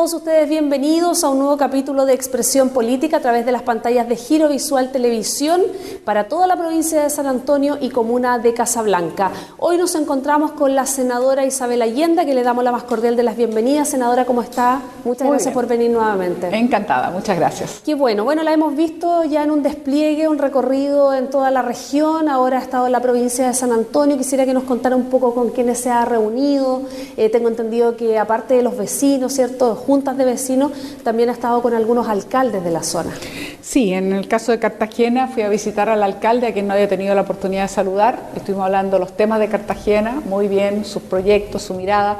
todos ustedes bienvenidos a un nuevo capítulo de Expresión Política a través de las pantallas de Giro Visual Televisión para toda la provincia de San Antonio y comuna de Casablanca. Hoy nos encontramos con la senadora Isabel Allende, que le damos la más cordial de las bienvenidas. Senadora, ¿cómo está? Muchas gracias por venir nuevamente. Encantada, muchas gracias. Qué bueno. Bueno, la hemos visto ya en un despliegue, un recorrido en toda la región. Ahora ha estado en la provincia de San Antonio. Quisiera que nos contara un poco con quiénes se ha reunido. Tengo entendido que aparte de los vecinos, ¿cierto?, juntas de vecinos, también ha estado con algunos alcaldes de la zona. Sí, en el caso de Cartagena fui a visitar al alcalde, a quien no había tenido la oportunidad de saludar. Estuvimos hablando de los temas de Cartagena, muy bien, sus proyectos, su mirada.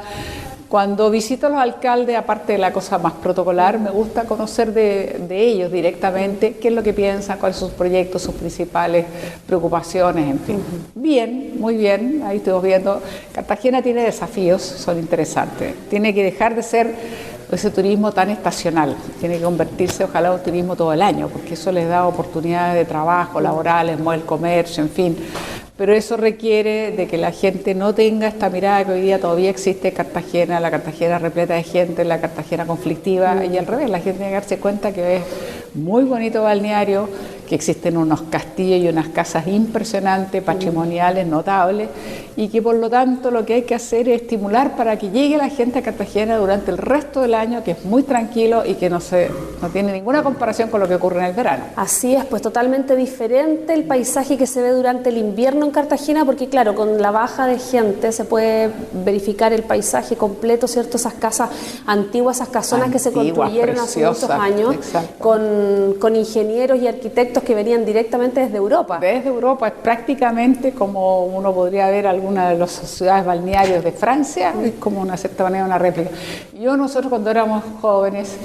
Cuando visito a los alcaldes, aparte de la cosa más protocolar, me gusta conocer de ellos directamente qué es lo que piensan, cuáles son sus proyectos, sus principales preocupaciones, en fin. Bien, muy bien, ahí estuvimos viendo. Cartagena tiene desafíos, son interesantes. Tiene que dejar de ser ese turismo tan estacional, tiene que convertirse ojalá en un turismo todo el año, porque eso les da oportunidades de trabajo, laborales, mueve el comercio, en fin. Pero eso requiere de que la gente no tenga esta mirada que hoy día todavía existe Cartagena, la Cartagena repleta de gente, la Cartagena conflictiva, y al revés, la gente tiene que darse cuenta que es muy bonito balneario, que existen unos castillos y unas casas impresionantes, patrimoniales, notables, y que por lo tanto lo que hay que hacer es estimular para que llegue la gente a Cartagena durante el resto del año, que es muy tranquilo y que no tiene ninguna comparación con lo que ocurre en el verano. Así es, pues totalmente diferente el paisaje que se ve durante el invierno en Cartagena, porque claro, con la baja de gente se puede verificar el paisaje completo, ¿cierto? Esas casas antiguas, esas casonas que se construyeron preciosas, hace muchos años, con ingenieros y arquitectos que venían directamente desde Europa. Desde Europa, es prácticamente como uno podría ver alguna de las ciudades balnearios de Francia, es como una cierta manera una réplica. Nosotros cuando éramos jóvenes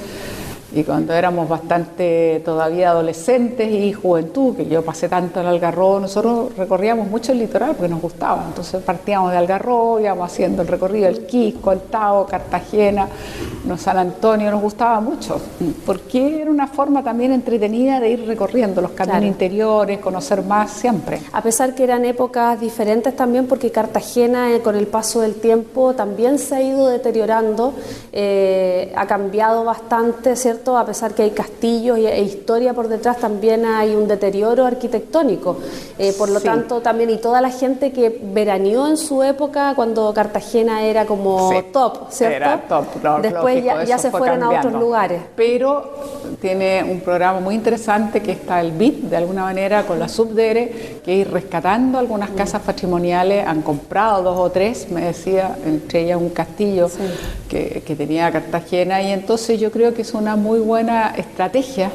y cuando éramos bastante todavía adolescentes y juventud, que yo pasé tanto en Algarrobo, nosotros recorríamos mucho el litoral porque nos gustaba. Entonces partíamos de Algarrobo, íbamos haciendo el recorrido del Quisco, el Tao, Cartagena, San Antonio, nos gustaba mucho, porque era una forma también entretenida de ir recorriendo los caminos interiores, conocer más siempre. A pesar que eran épocas diferentes también, porque Cartagena con el paso del tiempo también se ha ido deteriorando, ha cambiado bastante, ¿cierto? A pesar que hay castillos e historia por detrás, también hay un deterioro arquitectónico. Por lo tanto, también, y toda la gente que veraneó en su época, cuando Cartagena era como top, ¿cierto? Era top, después lógico, ya se fueron cambiando a otros lugares. Pero tiene un programa muy interesante que está el BID, de alguna manera, con la Subdere, que ir rescatando algunas casas patrimoniales. Han comprado 2 o 3, me decía, entre ellas un castillo que tenía Cartagena, y entonces yo creo que es una muy buena estrategia,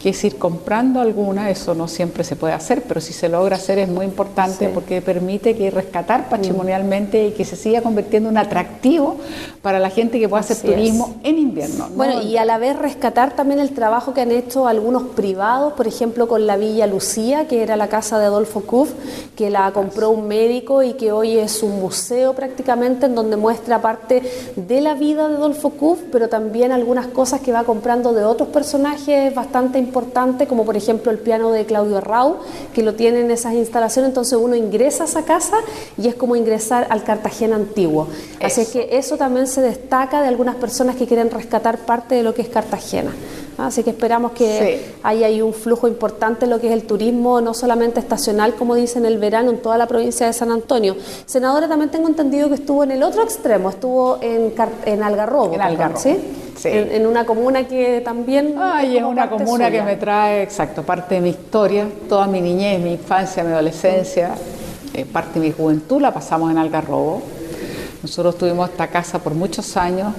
que es ir comprando alguna. Eso no siempre se puede hacer, pero si se logra hacer es muy importante, porque permite que rescatar patrimonialmente y que se siga convirtiendo en un atractivo para la gente que pueda hacer turismo en invierno. Bueno, y a la vez rescatar también el trabajo que han hecho algunos privados, por ejemplo con la Villa Lucía, que era la casa de Adolfo Kuff, que la compró un médico y que hoy es un museo prácticamente, en donde muestra parte de la vida de Adolfo Kuff, pero también algunas cosas que va comprando de otros personajes bastante importante, como por ejemplo el piano de Claudio Rau, que lo tiene en esas instalaciones. Entonces uno ingresa a esa casa y es como ingresar al Cartagena antiguo. Así es que eso también se destaca de algunas personas que quieren rescatar parte de lo que es Cartagena. Así que esperamos que haya ahí un flujo importante en lo que es el turismo, no solamente estacional, como dicen, el verano en toda la provincia de San Antonio. Senadora, también tengo entendido que estuvo en el otro extremo, estuvo en Algarrobo. En Algarrobo, ¿sí? En una comuna que también... es una comuna que me trae, parte de mi historia, toda mi niñez, mi infancia, mi adolescencia, parte de mi juventud la pasamos en Algarrobo. Nosotros tuvimos esta casa por muchos años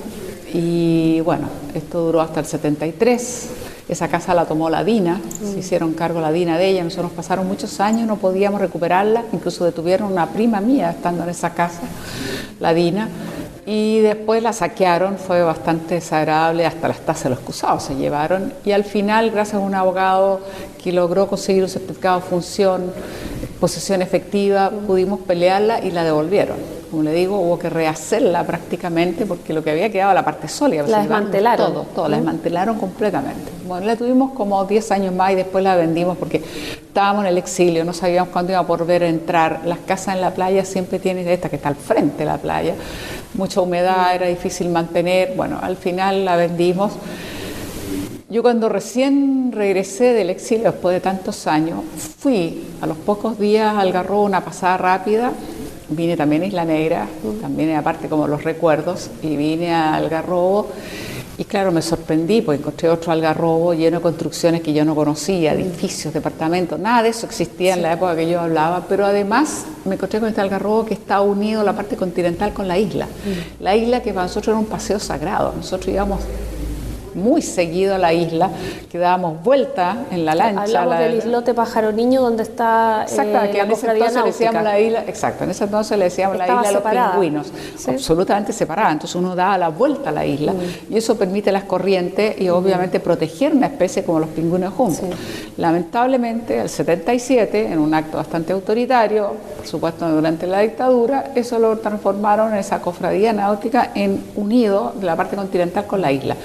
y bueno, esto duró hasta el 73. Esa casa la tomó la DINA, se hicieron cargo la DINA de ella. Nosotros pasaron muchos años, no podíamos recuperarla, incluso detuvieron una prima mía estando en esa casa, la DINA. Y después la saquearon, fue bastante desagradable, hasta las tasas de los excusados se llevaron, y al final, gracias a un abogado que logró conseguir un certificado de función, posesión efectiva, pudimos pelearla y la devolvieron. Como le digo, hubo que rehacerla prácticamente, porque lo que había quedado la parte sólida, la desmantelaron. Todo, la desmantelaron completamente. Bueno, la tuvimos como 10 años más y después la vendimos porque estábamos en el exilio, no sabíamos cuándo iba a volver a entrar. Las casas en la playa siempre tienen esta que está al frente de la playa, mucha humedad, era difícil mantener. Bueno, al final la vendimos. Yo cuando recién regresé del exilio, después de tantos años, fui a los pocos días al Algarrobo, una pasada rápida. Vine también a Isla Negra, también aparte como los recuerdos, y vine a Algarrobo. Y claro, me sorprendí porque encontré otro Algarrobo lleno de construcciones que yo no conocía, edificios, departamentos, nada de eso existía en la época que yo hablaba, pero además me encontré con este Algarrobo que está unido a la parte continental con la isla. La isla que para nosotros era un paseo sagrado, nosotros íbamos muy seguido a la isla, que dábamos vuelta en la lancha. Hablamos del islote Pájaro Niño, donde está que en ese entonces le decíamos la isla, exacto, en ese entonces le decíamos la isla de los pingüinos, ¿sí? Absolutamente separada, entonces uno daba la vuelta a la isla y eso permite las corrientes y obviamente proteger una especie como los pingüinos de Humboldt. Lamentablemente, el 77, en un acto bastante autoritario, por supuesto durante la dictadura, eso lo transformaron en esa cofradía náutica en unido de la parte continental con la isla.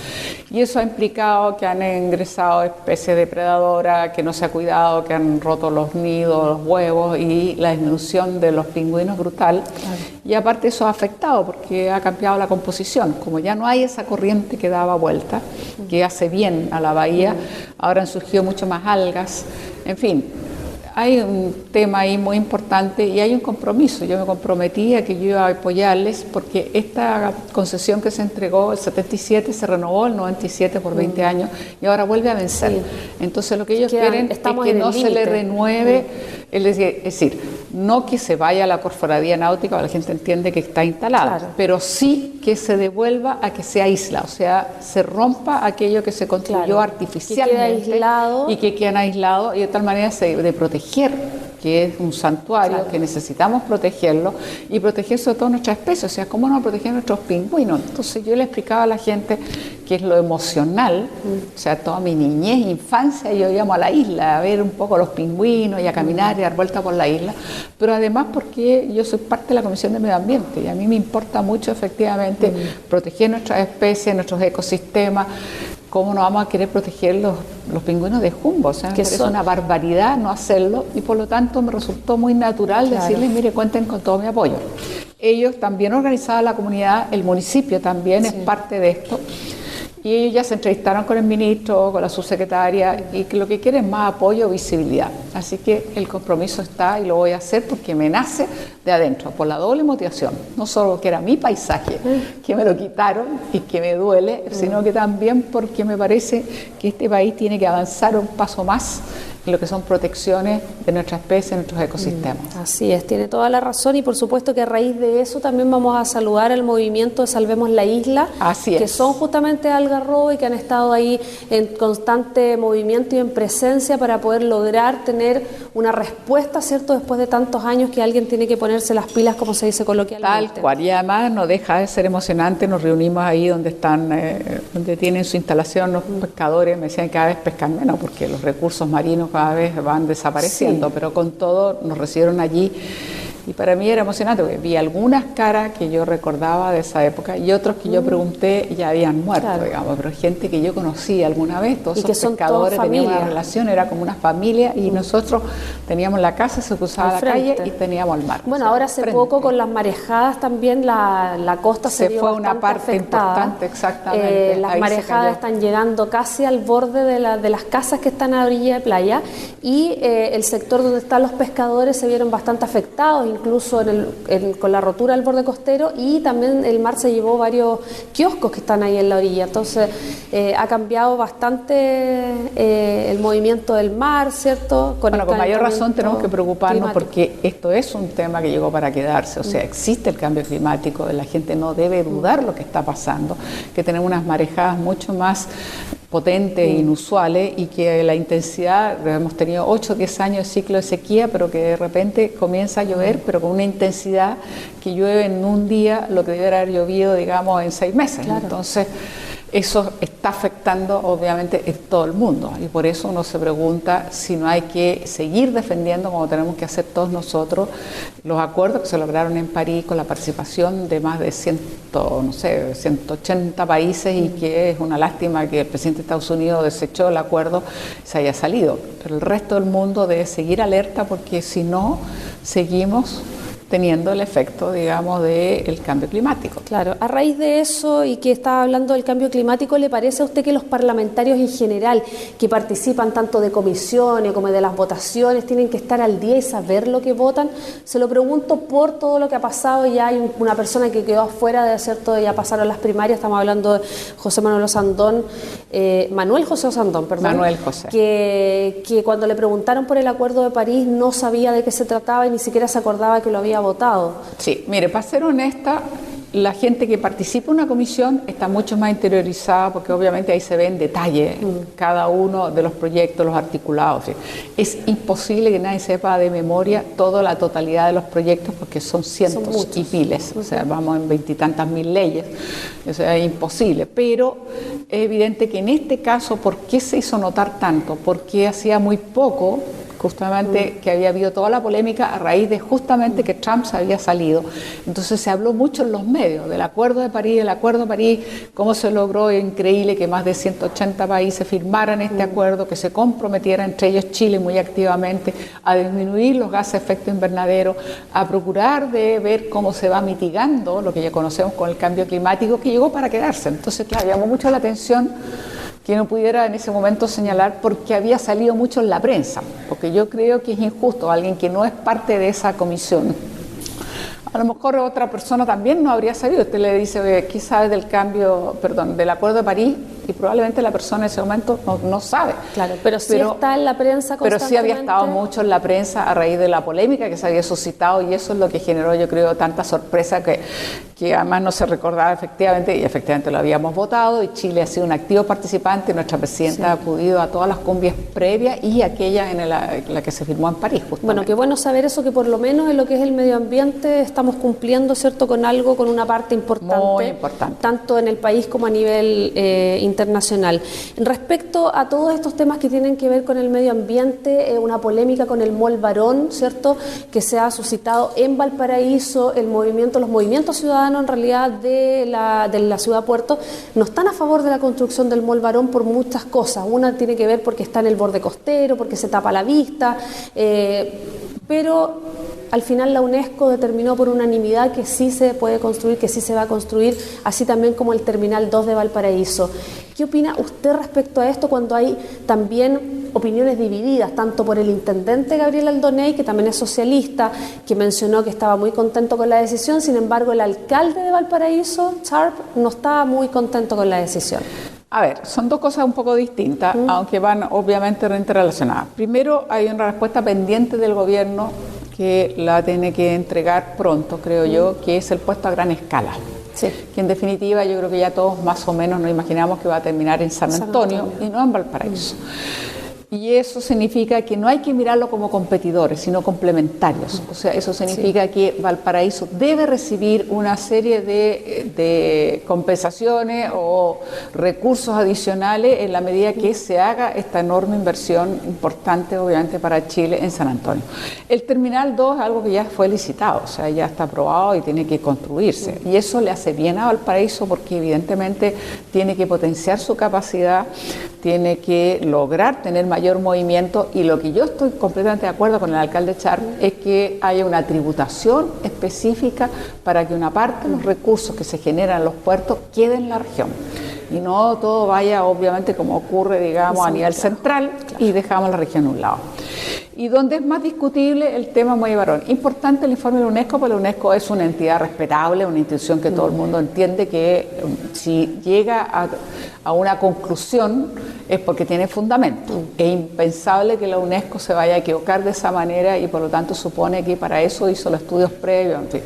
Y eso ha implicado que han ingresado especies depredadoras, que no se ha cuidado, que han roto los nidos, los huevos y la disminución de los pingüinos brutal. Y aparte eso ha afectado porque ha cambiado la composición. Como ya no hay esa corriente que daba vuelta, que hace bien a la bahía, ahora han surgido mucho más algas. En fin, hay un tema ahí muy importante y hay un compromiso. Yo me comprometí a que yo iba a apoyarles porque esta concesión que se entregó, el 77 se renovó, el 97 por 20 años y ahora vuelve a vencer. Entonces lo que ellos quieren es que no se le renueve, es decir, no que se vaya a la cofradía náutica, la gente entiende que está instalada, pero sí que se devuelva a que sea isla, o sea, se rompa aquello que se construyó artificialmente y que quedan aislados y de tal manera de proteger, que es un santuario que necesitamos protegerlo y proteger sobre todo nuestra especie, o sea, cómo no proteger nuestros pingüinos. Entonces yo le explicaba a la gente que es lo emocional, o sea, toda mi niñez, infancia, yo íbamos a la isla a ver un poco los pingüinos y a caminar y dar vuelta por la isla, pero además porque yo soy parte de la Comisión de Medio Ambiente y a mí me importa mucho efectivamente proteger nuestras especies, nuestros ecosistemas. ¿Cómo no vamos a querer proteger los pingüinos de Humboldt? O sea, que es una barbaridad no hacerlo y por lo tanto me resultó muy natural decirles, mire, cuenten con todo mi apoyo. Ellos también organizaban la comunidad, el municipio también es parte de esto. Y ellos ya se entrevistaron con el ministro, con la subsecretaria, y que lo que quieren es más apoyo, visibilidad. Así que el compromiso está y lo voy a hacer porque me nace de adentro, por la doble motivación. No solo que era mi paisaje, que me lo quitaron y que me duele, sino que también porque me parece que este país tiene que avanzar un paso más en lo que son protecciones de nuestra especie, de nuestros ecosistemas. Así es, tiene toda la razón y por supuesto que a raíz de eso también vamos a saludar el movimiento de Salvemos la Isla, que son justamente Algarrobo y que han estado ahí en constante movimiento y en presencia para poder lograr tener una respuesta, ¿cierto? Después de tantos años que alguien tiene que ponerse las pilas, como se dice coloquialmente. Tal cual, y además no deja de ser emocionante, nos reunimos ahí donde están, donde tienen su instalación los pescadores, me decían que cada vez pescan menos porque los recursos marinos cada vez van desapareciendo, pero con todo nos recibieron allí y para mí era emocionante porque vi algunas caras que yo recordaba de esa época y otros que yo pregunté ya habían muerto, digamos, pero gente que yo conocí alguna vez, todos esos pescadores tenían una relación, era como una familia y nosotros teníamos la casa, se cruzaba la calle y teníamos el mar. Bueno, ahora hace poco con las marejadas también la costa se vio fue una parte afectada. Importante, exactamente. Las marejadas están llegando casi al borde de las casas que están a orilla de playa y el sector donde están los pescadores se vieron bastante afectados, incluso con la rotura del borde costero y también el mar se llevó varios kioscos que están ahí en la orilla. Entonces ha cambiado bastante el movimiento del mar, ¿cierto? Con mayor razón tenemos que preocuparnos porque esto es un tema que llegó para quedarse. O sea, existe el cambio climático, la gente no debe dudar lo que está pasando, que tenemos unas marejadas mucho más potentes e inusuales y que la intensidad, hemos tenido 8 o 10 años de ciclo de sequía, pero que de repente comienza a llover, pero con una intensidad que llueve en un día lo que debería haber llovido, digamos, en 6 meses. Entonces, eso está afectando obviamente en todo el mundo, y por eso uno se pregunta si no hay que seguir defendiendo, como tenemos que hacer todos nosotros, los acuerdos que se lograron en París con la participación de más de 180 países, y que es una lástima que el presidente de Estados Unidos desechó el acuerdo, se haya salido. Pero el resto del mundo debe seguir alerta, porque si no, seguimos teniendo el efecto, digamos, del cambio climático. Claro, a raíz de eso y que estaba hablando del cambio climático, ¿le parece a usted que los parlamentarios en general que participan tanto de comisiones como de las votaciones tienen que estar al día y saber lo que votan? Se lo pregunto por todo lo que ha pasado. Ya hay una persona que quedó afuera, de cierto, ya pasaron las primarias, estamos hablando de Manuel José Osandón, que cuando le preguntaron por el Acuerdo de París no sabía de qué se trataba y ni siquiera se acordaba que lo había votado. Sí, mire, para ser honesta, la gente que participa en una comisión está mucho más interiorizada, porque obviamente ahí se ve en detalle cada uno de los proyectos, los articulados. ¿Sí? Es imposible que nadie sepa de memoria toda la totalidad de los proyectos, porque son cientos y miles, o sea, vamos en 20 y tantas mil leyes, o sea, es imposible. Pero es evidente que en este caso, ¿por qué se hizo notar tanto? Porque hacía muy poco justamente que había habido toda la polémica a raíz de justamente que Trump se había salido. Entonces se habló mucho en los medios del Acuerdo de París, cómo se logró, increíble que más de 180 países firmaran este acuerdo, que se comprometiera, entre ellos Chile muy activamente, a disminuir los gases de efecto invernadero, a procurar de ver cómo se va mitigando lo que ya conocemos con el cambio climático, que llegó para quedarse. Entonces, claro, llamó mucho la atención que no pudiera en ese momento señalar, porque había salido mucho en la prensa, porque yo creo que es injusto alguien que no es parte de esa comisión. A lo mejor otra persona también no habría sabido. Usted le dice, oye, ¿qué sabe del del Acuerdo de París? Y probablemente la persona en ese momento no sabe. Claro, pero sí está en la prensa constantemente. Pero sí había estado mucho en la prensa a raíz de la polémica que se había suscitado, y eso es lo que generó, yo creo, tanta sorpresa, que además no se recordaba efectivamente, y efectivamente lo habíamos votado, y Chile ha sido un activo participante. Nuestra presidenta ha acudido a todas las cumbias previas y aquella en la que se firmó en París, justamente. Bueno, qué bueno saber eso, que por lo menos en lo que es el medio ambiente estamos cumpliendo, ¿cierto?, con una parte importante. Muy importante. Tanto en el país como a nivel internacional. Respecto a todos estos temas que tienen que ver con el medio ambiente, una polémica con el Mall Barón, ¿cierto?, que se ha suscitado en Valparaíso. Los movimientos ciudadanos en realidad de la ciudad Puerto no están a favor de la construcción del Mall Barón por muchas cosas. Una tiene que ver porque está en el borde costero, porque se tapa la vista, pero al final la UNESCO determinó por unanimidad que sí se puede construir, que sí se va a construir, así también como el Terminal 2 de Valparaíso. ¿Qué opina usted respecto a esto, cuando hay también opiniones divididas, tanto por el intendente Gabriel Aldoney, que también es socialista, que mencionó que estaba muy contento con la decisión? Sin embargo, el alcalde de Valparaíso, Sharp, no estaba muy contento con la decisión. A ver, son dos cosas un poco distintas, aunque van obviamente interrelacionadas. Primero, hay una respuesta pendiente del gobierno que la tiene que entregar pronto, creo yo, que es el puesto a gran escala. Sí. Que en definitiva yo creo que ya todos más o menos nos imaginamos que va a terminar en San Antonio y no en Valparaíso. Y eso significa que no hay que mirarlo como competidores, sino complementarios. O sea, eso significa que Valparaíso debe recibir una serie de compensaciones o recursos adicionales en la medida que se haga esta enorme inversión importante, obviamente, para Chile en San Antonio. El Terminal 2 es algo que ya fue licitado, o sea, ya está aprobado y tiene que construirse. Y eso le hace bien a Valparaíso, porque evidentemente tiene que potenciar su capacidad, tiene que lograr tener mayor movimiento, y lo que yo estoy completamente de acuerdo con el alcalde Sharp es que haya una tributación específica para que una parte de los recursos que se generan en los puertos quede en la región y no todo vaya, obviamente, como ocurre, digamos, a nivel central, y dejamos la región a un lado. Y donde es más discutible el tema Muelle Barón. Importante el informe de la UNESCO, porque la UNESCO es una entidad respetable, una institución que todo el mundo entiende que si llega a una conclusión es porque tiene fundamento. Es impensable que la UNESCO se vaya a equivocar de esa manera, y por lo tanto supone que para eso hizo los estudios previos, en fin.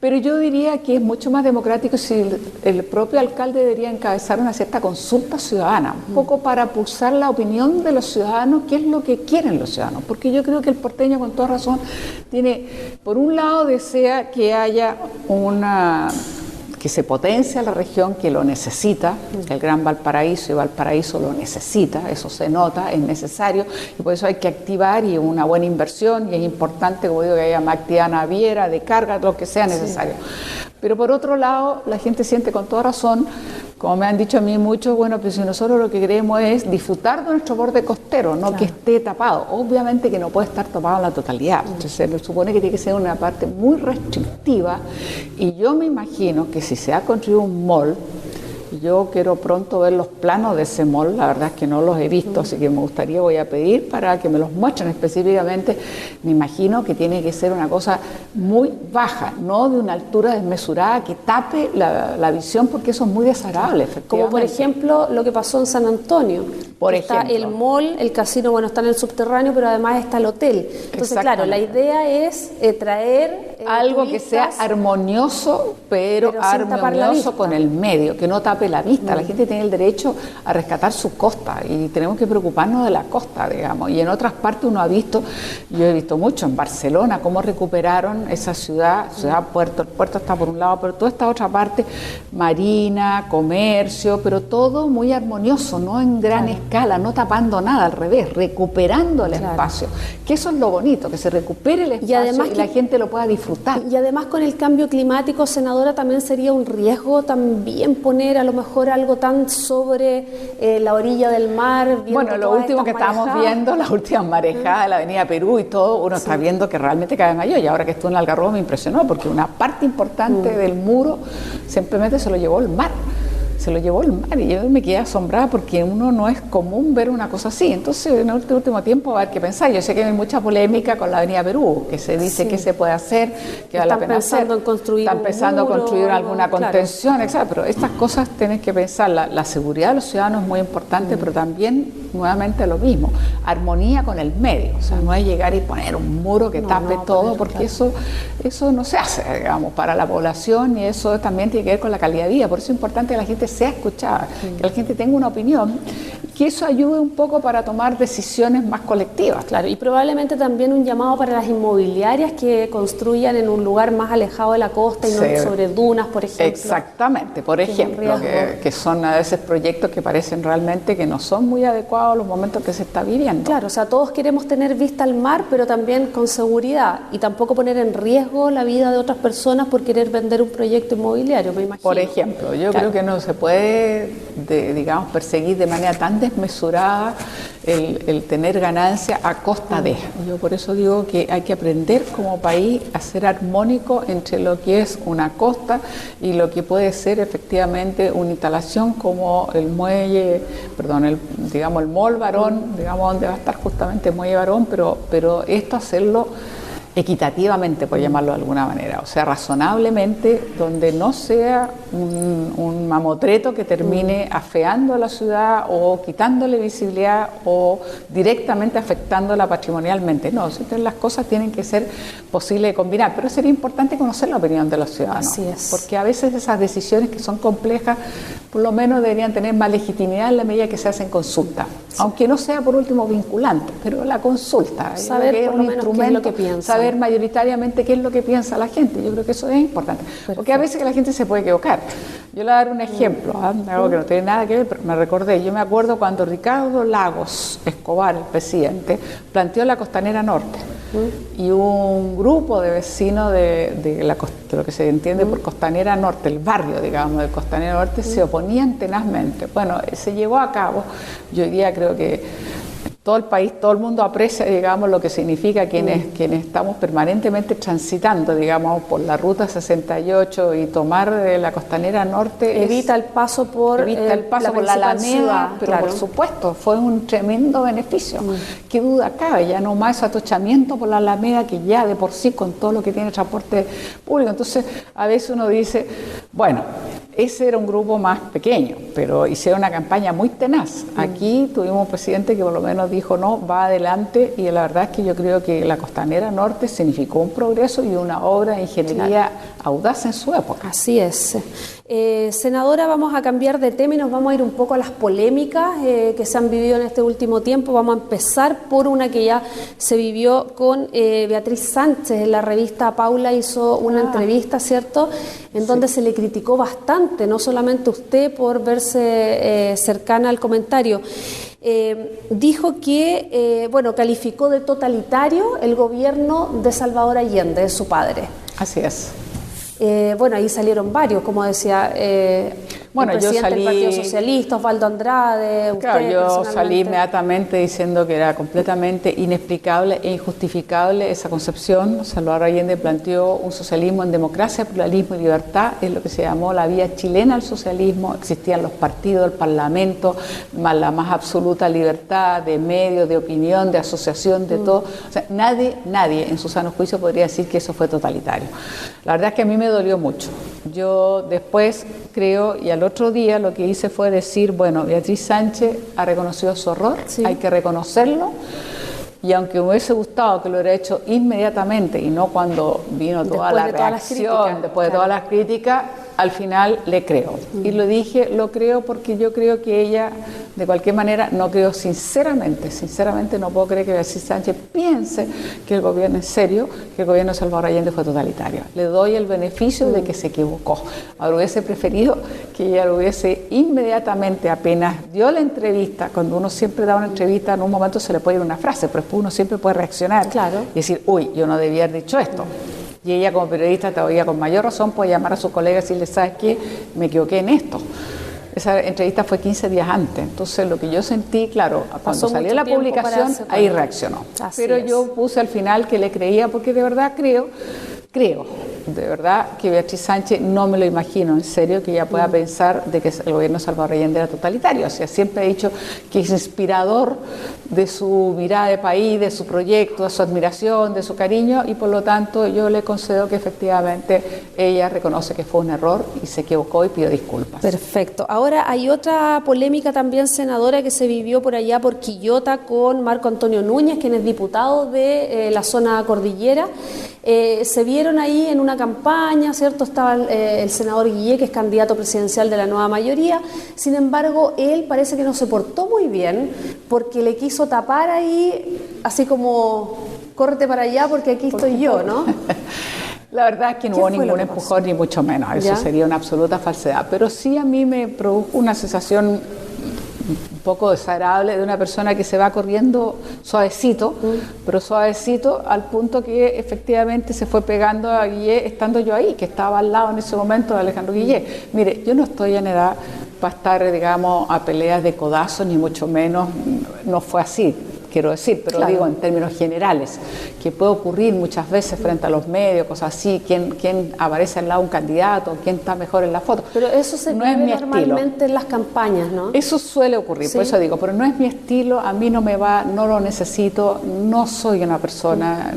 Pero yo diría que es mucho más democrático si el propio alcalde debería encabezar una cierta consulta ciudadana, un poco para pulsar la opinión de los ciudadanos, qué es lo que quieren los ciudadanos. Porque yo creo que el porteño, con toda razón, por un lado desea que haya que se potencia la región que lo necesita, el Gran Valparaíso, y Valparaíso lo necesita, eso se nota, es necesario, y por eso hay que activar, y una buena inversión, y es importante, como digo, que haya más actividad naviera, de carga, lo que sea necesario. Sí. Pero por otro lado, la gente siente con toda razón, como me han dicho a mí muchos, bueno, pues si nosotros lo que queremos es disfrutar de nuestro borde costero, no que esté tapado. Obviamente que no puede estar tapado en la totalidad. Entonces se supone que tiene que ser una parte muy restrictiva, y yo me imagino que si se ha construido un mall, yo quiero pronto ver los planos de ese mall, la verdad es que no los he visto, así que me gustaría, voy a pedir para que me los muestren específicamente. Me imagino que tiene que ser una cosa muy baja, no de una altura desmesurada que tape la visión, porque eso es muy desagradable, efectivamente. Como por ejemplo lo que pasó en San Antonio. Por está ejemplo. El mall, el casino, bueno, está en el subterráneo, pero además está el hotel. Entonces, claro, la idea es traer algo que sea armonioso, pero armonioso con el medio, que no tape la vista. La gente tiene el derecho a rescatar su costa, y tenemos que preocuparnos de la costa, digamos. Y en otras partes uno ha visto, yo he visto mucho en Barcelona, cómo recuperaron esa ciudad puerto. El puerto está por un lado, pero toda esta otra parte, marina, comercio, pero todo muy armonioso, no en gran escala, no tapando nada, al revés, recuperando el espacio. Que eso es lo bonito, que se recupere el espacio y, además la gente lo pueda disfrutar. Y además con el cambio climático, senadora, también sería un riesgo también poner a lo mejor algo tan sobre la orilla del mar. Bueno, lo último que estamos viendo, las últimas marejadas de la Avenida Perú y todo, uno está viendo que realmente cada vez mayor, y ahora que estuve en Algarrobo me impresionó, porque una parte importante del muro simplemente se lo llevó el mar. Se lo llevó el mar, y yo me quedé asombrada, porque uno no es común ver una cosa así. Entonces, en el último tiempo va a haber que pensar. Yo sé que hay mucha polémica con la Avenida Perú, que se dice que se puede hacer, que vale la pena hacer. Están pensando en construir alguna contención, exacto. Pero estas cosas tienes que pensar. La seguridad de los ciudadanos es muy importante, pero también, nuevamente, lo mismo. Armonía con el medio. O sea, no es llegar y poner un muro que tape todo, porque eso no se hace, digamos, para la población, y eso también tiene que ver con la calidad de vida. Por eso es importante que la gente sea escuchada, que la gente tenga una opinión, que eso ayude un poco para tomar decisiones más colectivas. Claro, y probablemente también un llamado para las inmobiliarias que construyan en un lugar más alejado de la costa y no sobre dunas, por ejemplo. Exactamente, por ejemplo, que son a veces proyectos que parecen realmente que no son muy adecuados a los momentos que se está viviendo. Claro, o sea, todos queremos tener vista al mar, pero también con seguridad, y tampoco poner en riesgo la vida de otras personas por querer vender un proyecto inmobiliario, me imagino. Por ejemplo, yo creo que no se puede, digamos, perseguir de manera tan desmesurada el tener ganancia a costa de. Yo por eso digo que hay que aprender como país a ser armónico entre lo que es una costa y lo que puede ser efectivamente una instalación como el muelle, digamos el Mall Barón, digamos donde va a estar justamente el muelle Barón, pero esto hacerlo equitativamente, por llamarlo de alguna manera, o sea, razonablemente, donde no sea un mamotreto que termine afeando a la ciudad o quitándole visibilidad o directamente afectándola patrimonialmente. No, las cosas tienen que ser posibles de combinar, pero sería importante conocer la opinión de los ciudadanos. Así es. Porque a veces esas decisiones que son complejas, por lo menos deberían tener más legitimidad en la medida que se hacen consulta, aunque no sea por último vinculante, pero la consulta, saber que es un instrumento, qué es lo que piensa. Saber mayoritariamente qué es lo que piensa la gente. Yo creo que eso es importante. Perfecto. Porque a veces que la gente se puede equivocar. Yo le voy a dar un ejemplo, algo que no tiene nada que ver, pero me recordé. Yo me acuerdo cuando Ricardo Lagos Escobar, el presidente, planteó la Costanera Norte. Y un grupo de vecinos de lo que se entiende por Costanera Norte, el barrio, digamos, de Costanera Norte, se oponían tenazmente. Bueno, se llevó a cabo. Yo hoy día creo que todo el país, todo el mundo aprecia, digamos, lo que significa quienes estamos permanentemente transitando, digamos, por la ruta 68 y tomar la Costanera Norte. Evita el paso por la Alameda, pero claro, por supuesto, fue un tremendo beneficio. Qué duda cabe, ya no más ese atochamiento por la Alameda, que ya de por sí con todo lo que tiene transporte público. Entonces, a veces uno dice, bueno, ese era un grupo más pequeño, pero hicieron una campaña muy tenaz. Aquí tuvimos un presidente que por lo menos dijo no, va adelante, y la verdad es que yo creo que la Costanera Norte significó un progreso y una obra de ingeniería audaz en su época. Así es. Senadora, vamos a cambiar de tema y nos vamos a ir un poco a las polémicas que se han vivido en este último tiempo. Vamos a empezar por una que ya se vivió con Beatriz Sánchez. En la revista Paula hizo una entrevista, ¿cierto?, en donde se le criticó bastante, no solamente usted por verse cercana al comentario. Dijo que, calificó de totalitario el gobierno de Salvador Allende, de su padre. Así es. Ahí salieron varios, como decía, el presidente del Partido Socialista, Osvaldo Andrade. Claro, yo salí inmediatamente diciendo que era completamente inexplicable e injustificable esa concepción. Salvador Allende planteó un socialismo en democracia, pluralismo y libertad, es lo que se llamó la vía chilena al socialismo. Existían los partidos, el parlamento, la más absoluta libertad de medios, de opinión, de asociación, de todo. O sea, nadie en su sano juicio podría decir que eso fue totalitario. La verdad es que a mí me dolió mucho. Yo después creo, y al otro día lo que hice fue decir, Beatriz Sánchez ha reconocido su error, hay que reconocerlo, y aunque me hubiese gustado que lo hubiera hecho inmediatamente y no cuando vino toda la reacción, después de todas las críticas, al final le creo. Y lo dije, lo creo porque yo creo que ella, de cualquier manera, no creo sinceramente no puedo creer que Beatriz Sánchez piense que el gobierno, en serio, que el gobierno de Salvador Allende fue totalitario. Le doy el beneficio de que se equivocó. Ahora hubiese preferido que ella lo hubiese inmediatamente, apenas dio la entrevista, cuando uno siempre da una entrevista, en un momento se le puede ir una frase, pero después uno siempre puede reaccionar y decir, yo no debía haber dicho esto. Y ella como periodista todavía con mayor razón puede llamar a sus colegas y decirles, ¿sabes qué? Me equivoqué en esto. Esa entrevista fue 15 días antes. Entonces lo que yo sentí, claro, cuando salió la publicación, ahí reaccionó. Pero yo puse al final que le creía porque de verdad creo, de verdad que Beatriz Sánchez no me lo imagino, en serio, que ella pueda pensar de que el gobierno de Salvador Allende era totalitario. O sea, siempre he dicho que es inspirador de su mirada de país, de su proyecto, de su admiración, de su cariño, y por lo tanto yo le concedo que efectivamente ella reconoce que fue un error y se equivocó y pidió disculpas. Perfecto. Ahora hay otra polémica también, senadora, que se vivió por allá por Quillota con Marco Antonio Núñez, quien es diputado de la zona cordillera. Se vieron ahí en una campaña, ¿cierto? Estaba el senador Guillé, que es candidato presidencial de la nueva mayoría. Sin embargo, él parece que no se portó muy bien porque le quiso tapar ahí, así como, córrete para allá porque aquí estoy yo, ¿no? La verdad es que no hubo ningún empujón, ni mucho menos. Eso sería una absoluta falsedad. Pero sí a mí me produjo una sensación un poco desagradable de una persona que se va corriendo suavecito, pero suavecito al punto que efectivamente se fue pegando a Guillé estando yo ahí, que estaba al lado en ese momento de Alejandro Guillé. Mire, yo no estoy en edad para estar, digamos, a peleas de codazos, ni mucho menos, no fue así. Quiero decir, pero digo en términos generales, que puede ocurrir muchas veces frente a los medios, cosas así, quién aparece al lado de un candidato, quién está mejor en la foto. Pero eso se no es mi normalmente en las campañas, ¿no? Eso suele ocurrir, por eso digo, pero no es mi estilo, a mí no me va, no lo necesito, no soy una persona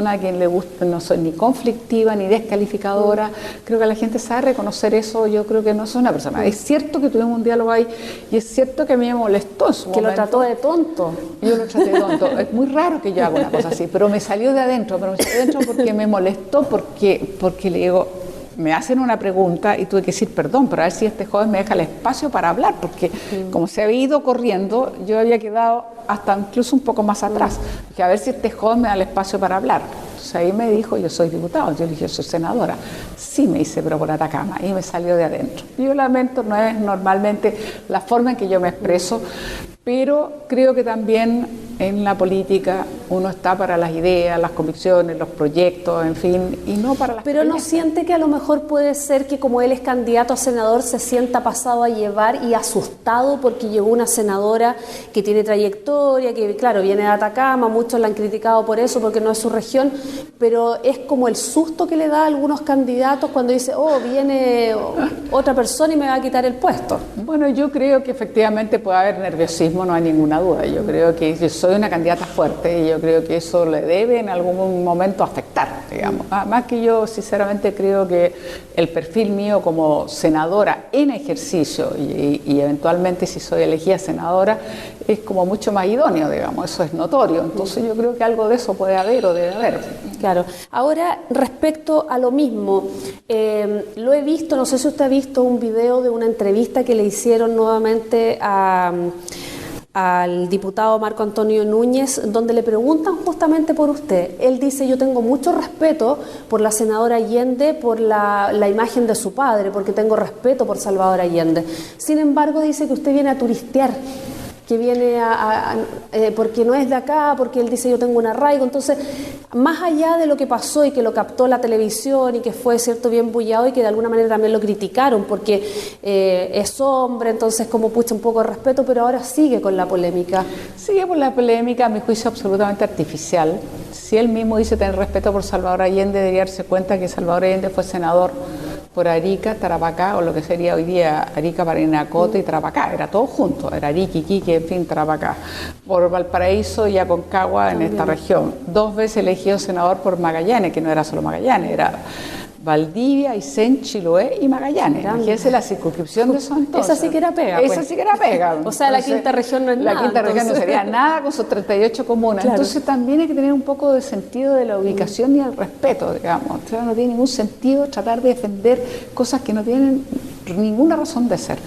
a quien le gusta, no soy ni conflictiva ni descalificadora, creo que la gente sabe reconocer eso, yo creo que no soy una persona. Es cierto que tuvimos un diálogo ahí y es cierto que a mí me molestó en su momento. Que lo trató de tonto. Yo lo traté de tonto. Es muy raro que yo haga una cosa así, pero me salió de adentro, porque me molestó, porque le digo, me hacen una pregunta y tuve que decir perdón, pero a ver si este joven me deja el espacio para hablar, porque como se había ido corriendo, yo había quedado hasta incluso un poco más atrás. Dije, a ver si este joven me da el espacio para hablar. Entonces ahí me dijo, yo soy diputado. Yo le dije, yo soy senadora. Sí, me dice, pero por Atacama. Y me salió de adentro. Yo lamento, no es normalmente la forma en que yo me expreso, pero creo que también en la política uno está para las ideas, las convicciones, los proyectos, en fin, y no para las Pero ¿no siente que a lo mejor puede ser que como él es candidato a senador se sienta pasado a llevar y asustado porque llegó una senadora que tiene trayectoria, que claro, viene de Atacama, muchos la han criticado por eso, porque no es su región, pero es como el susto que le da a algunos candidatos cuando dice, viene otra persona y me va a quitar el puesto? Bueno, yo creo que efectivamente puede haber nerviosismo, no hay ninguna duda. Yo creo que yo soy una candidata fuerte y yo creo que eso le debe en algún momento afectar, digamos. Más que yo sinceramente creo que el perfil mío como senadora en ejercicio y eventualmente si soy elegida senadora es como mucho más idóneo, digamos, eso es notorio. Entonces yo creo que algo de eso puede haber o debe haber. Claro. Ahora, respecto a lo mismo, lo he visto, no sé si usted ha visto un video de una entrevista que le hicieron nuevamente al diputado Marco Antonio Núñez, donde le preguntan justamente por usted. Él dice: yo tengo mucho respeto por la senadora Allende, por la imagen de su padre, porque tengo respeto por Salvador Allende. Sin embargo, dice que usted viene a turistear, que viene porque no es de acá, porque él dice: yo tengo un arraigo. Entonces, más allá de lo que pasó y que lo captó la televisión y que fue, cierto, bien bullado y que de alguna manera también lo criticaron porque es hombre, entonces como pucha un poco de respeto, pero ahora sigue con la polémica. Sigue por la polémica, a mi juicio absolutamente artificial. Si él mismo dice tener respeto por Salvador Allende, debería darse cuenta que Salvador Allende fue senador por Arica, Tarapacá, o lo que sería hoy día Arica, Parinacota y Tarapacá, era todo junto, era Arica, Iquique, en fin, Tarapacá, por Valparaíso y Aconcagua también en esta región. 2 veces elegido senador por Magallanes, que no era solo Magallanes, era Valdivia, Aysén, Chiloé y Magallanes. Imagínense la circunscripción de esos entonces. Esa sí que era pega. Esa pues sí que era pega. O sea, entonces, la quinta región no es nada. La quinta región no sería nada con sus 38 comunas. Claro. Entonces también hay que tener un poco de sentido de la ubicación y el respeto, digamos. O sea, no tiene ningún sentido tratar de defender cosas que no tienen ninguna razón de ser.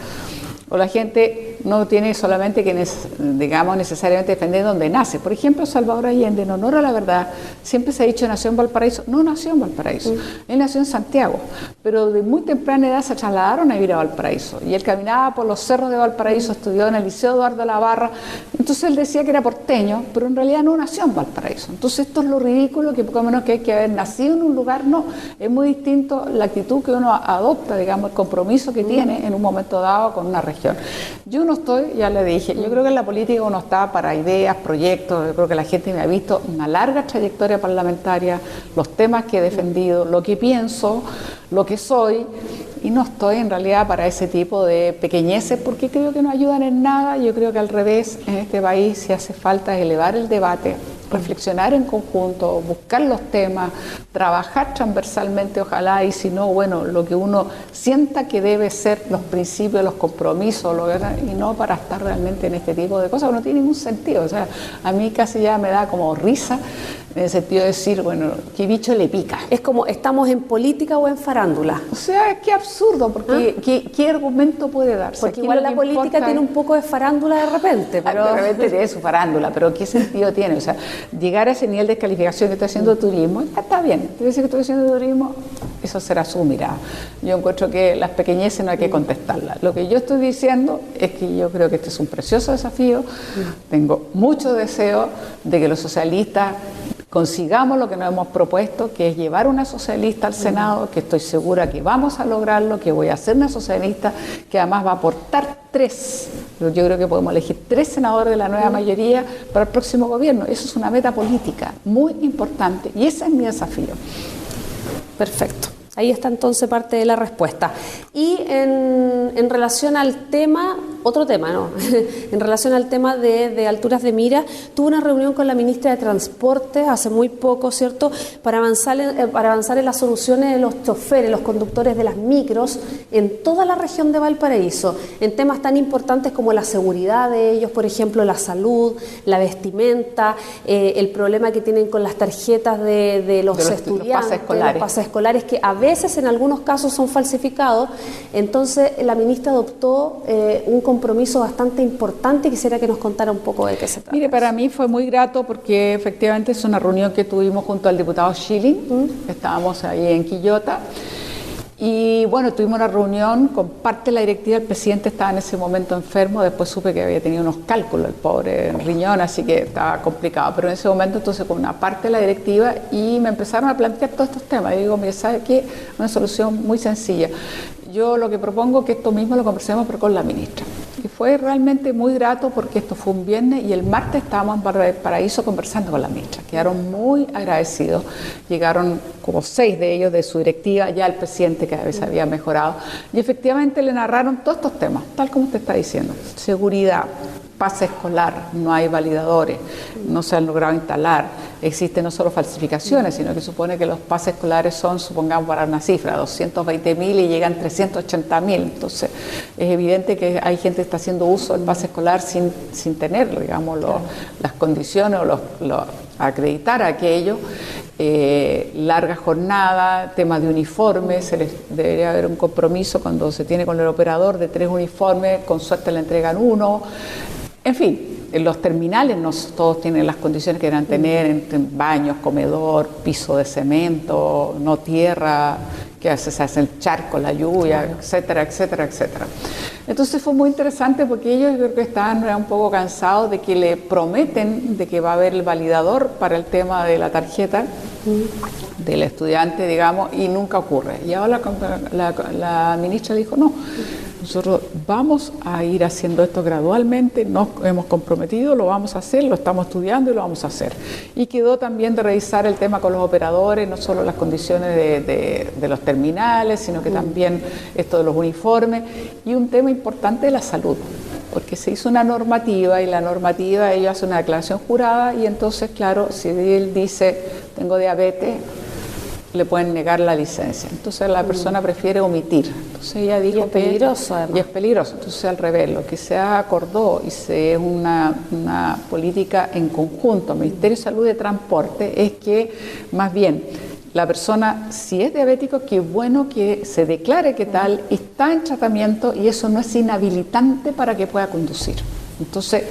O la gente no tiene solamente que, digamos, necesariamente defender donde nace. Por ejemplo, Salvador Allende, en honor a la verdad, siempre se ha dicho nació en Valparaíso. No nació en Valparaíso, él nació en Santiago, pero de muy temprana edad se trasladaron a vivir a Valparaíso. Y él caminaba por los cerros de Valparaíso, estudió en el Liceo Eduardo Labarra, entonces él decía que era porteño, pero en realidad no nació en Valparaíso. Entonces esto es lo ridículo, que poco menos que hay que haber nacido en un lugar, no. Es muy distinto la actitud que uno adopta, digamos, el compromiso que tiene en un momento dado con una región. Yo no estoy, ya le dije, yo creo que en la política uno está para ideas, proyectos. Yo creo que la gente me ha visto una larga trayectoria parlamentaria, los temas que he defendido, lo que pienso, lo que soy, y no estoy en realidad para ese tipo de pequeñeces, porque creo que no ayudan en nada. Yo creo que al revés, en este país si hace falta es elevar el debate, reflexionar en conjunto, buscar los temas, trabajar transversalmente, ojalá, y si no, bueno, lo que uno sienta que debe ser los principios, los compromisos, y no para estar realmente en este tipo de cosas, que no tiene ningún sentido. O sea, a mí casi ya me da como risa, en el sentido de decir, bueno, ¿qué bicho le pica? Es como, ¿estamos en política o en farándula? O sea, qué absurdo, porque ¿qué argumento puede darse? Porque igual la política tiene un poco de farándula de repente. Pero... De repente tiene su farándula, pero ¿qué sentido tiene? O sea, llegar a ese nivel de descalificación que está haciendo turismo, está bien. Te dice que estoy haciendo turismo, eso será su mirada. Yo encuentro que las pequeñeces no hay que contestarlas. Lo que yo estoy diciendo es que yo creo que este es un precioso desafío. Tengo mucho deseo de que los socialistas consigamos lo que nos hemos propuesto, que es llevar una socialista al Senado, que estoy segura que vamos a lograrlo, que voy a ser una socialista, que además va a aportar 3. Yo creo que podemos elegir 3 senadores de la nueva mayoría para el próximo gobierno. Eso es una meta política muy importante y ese es mi desafío. Perfecto. Ahí está entonces parte de la respuesta. Y en relación al tema, otro tema, ¿no? En relación al tema de alturas de mira, tuve una reunión con la ministra de Transporte hace muy poco, ¿cierto?, para avanzar en las soluciones de los choferes, los conductores de las micros en toda la región de Valparaíso, en temas tan importantes como la seguridad de ellos, por ejemplo, la salud, la vestimenta, el problema que tienen con las tarjetas de los estudiantes, los pases escolares, que a veces en algunos casos son falsificados. Entonces la ministra adoptó un compromiso bastante importante y quisiera que nos contara un poco de qué se trata. Mire, para mí fue muy grato porque efectivamente es una reunión que tuvimos junto al diputado Schilling, estábamos ahí en Quillota. Y bueno, tuvimos una reunión con parte de la directiva, el presidente estaba en ese momento enfermo, después supe que había tenido unos cálculos, el pobre riñón, así que estaba complicado, pero en ese momento entonces con una parte de la directiva y me empezaron a plantear todos estos temas. Y digo, mire, ¿sabe qué? Una solución muy sencilla. Yo lo que propongo es que esto mismo lo conversemos pero con la ministra. Y fue realmente muy grato porque esto fue un viernes y el martes estábamos en Valparaíso conversando con la ministra. Quedaron muy agradecidos. Llegaron como 6 de ellos de su directiva, ya el presidente cada vez había mejorado. Y efectivamente le narraron todos estos temas, tal como usted está diciendo. Seguridad, pase escolar, no hay validadores, no se han logrado instalar, existen no solo falsificaciones, sino que supone que los pases escolares son, supongamos para una cifra, 220.000 y llegan 380.000, entonces es evidente que hay gente que está haciendo uso del pase escolar sin tener, digamos, las condiciones o acreditar aquello. larga jornada, temas de uniformes, debería haber un compromiso cuando se tiene con el operador de 3 uniformes, con suerte le entregan 1, en fin. En los terminales no todos tienen las condiciones que deberán tener, en baños, comedor, piso de cemento, no tierra, que a veces se hace el charco, la lluvia, etcétera, etcétera, etcétera. Entonces fue muy interesante porque ellos yo creo que estaban un poco cansados de que le prometen de que va a haber el validador para el tema de la tarjeta del estudiante, digamos, y nunca ocurre. Y ahora la ministra dijo, no, nosotros vamos a ir haciendo esto gradualmente, nos hemos comprometido, lo vamos a hacer, lo estamos estudiando y lo vamos a hacer. Y quedó también de revisar el tema con los operadores, no solo las condiciones de los terminales, sino que también esto de los uniformes, y un tema importante de la salud, porque se hizo una normativa y la normativa, ellos hacen una declaración jurada y entonces, claro, si él dice, tengo diabetes, le pueden negar la licencia. Entonces la persona prefiere omitir. Entonces ella dijo y es peligroso, además. Y es peligroso. Entonces al revés, lo que se acordó y es una política en conjunto, Ministerio de Salud y Transporte, es que más bien la persona, si es diabético, qué bueno que se declare que tal, está en tratamiento y eso no es inhabilitante para que pueda conducir. Entonces,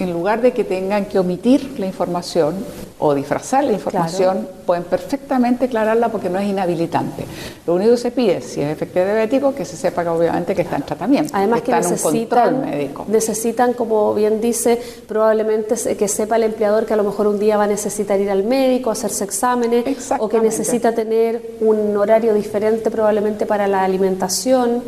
en lugar de que tengan que omitir la información o disfrazar la información, pueden perfectamente aclararla porque no es inhabilitante. Lo único que se pide, si es efectivamente diabético, que se sepa que obviamente que está en tratamiento, además que está en un control médico. Necesitan, como bien dice, probablemente que sepa el empleador que a lo mejor un día va a necesitar ir al médico, hacerse exámenes, o que necesita tener un horario diferente probablemente para la alimentación.